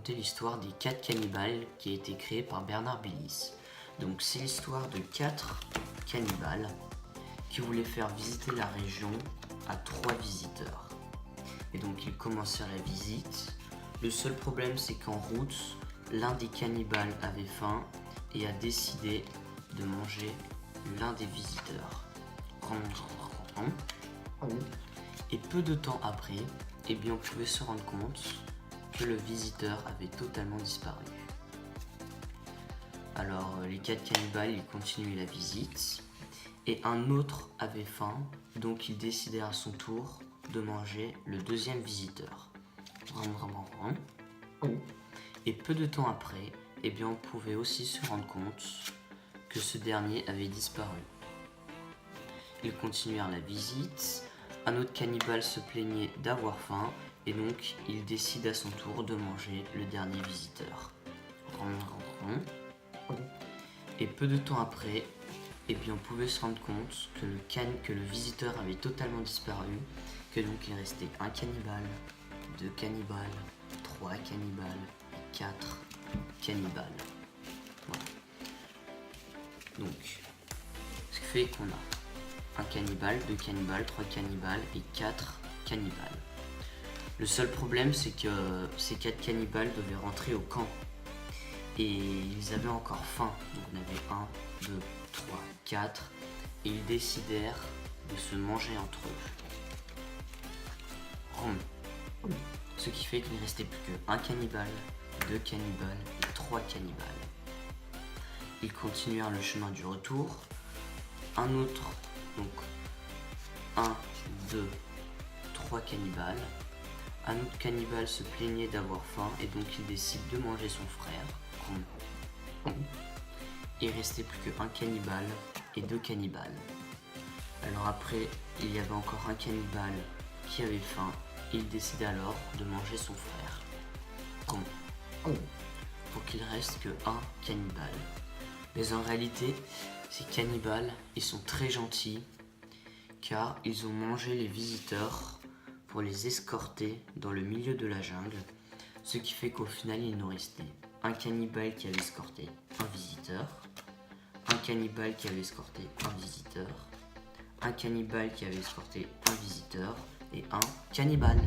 raconter l'histoire des 4 cannibales qui a été créée par Bernard Billis. Donc c'est l'histoire de 4 cannibales qui voulaient faire visiter la région à 3 visiteurs. Et donc ils commencèrent la visite. Le seul problème c'est qu'en route, l'un des cannibales avait faim et a décidé de manger l'un des visiteurs. Et peu de temps après, on pouvait se rendre compte que le visiteur avait totalement disparu. Alors les 4 cannibales, ils continuaient la visite et un autre avait faim, donc ils décidèrent à son tour de manger le deuxième visiteur. Et peu de temps après, on pouvait aussi se rendre compte que ce dernier avait disparu. Ils continuèrent la visite. Un autre cannibale se plaignait d'avoir faim et donc il décide à son tour de manger le dernier visiteur. Et peu de temps après, on pouvait se rendre compte que le visiteur avait totalement disparu, que donc il restait un cannibale, 2 cannibales, 3 cannibales, 4 cannibales. Voilà. Donc, ce qui fait qu'on a un cannibale, 2 cannibales, 3 cannibales et 4 cannibales. Le seul problème, c'est que ces 4 cannibales devaient rentrer au camp. Et ils avaient encore faim. Donc on avait 1, 2, 3, 4. Et ils décidèrent de se manger entre eux. Ce qui fait qu'il ne restait plus qu'un cannibale, 2 cannibales et 3 cannibales. Ils continuèrent le chemin du retour. Un autre, donc 1, 2, 3 cannibales. Un autre cannibale se plaignait d'avoir faim et donc il décide de manger son frère. Il restait plus qu'un cannibale et 2 cannibales. Alors après, il y avait encore un cannibale qui avait faim et il décida alors de manger son frère. Pour qu'il reste que un cannibale. Mais en réalité, ces cannibales, ils sont très gentils car ils ont mangé les visiteurs pour les escorter dans le milieu de la jungle, ce qui fait qu'au final il nous restait un cannibale qui avait escorté un visiteur, un cannibale qui avait escorté un visiteur, un cannibale qui avait escorté un visiteur et un cannibale.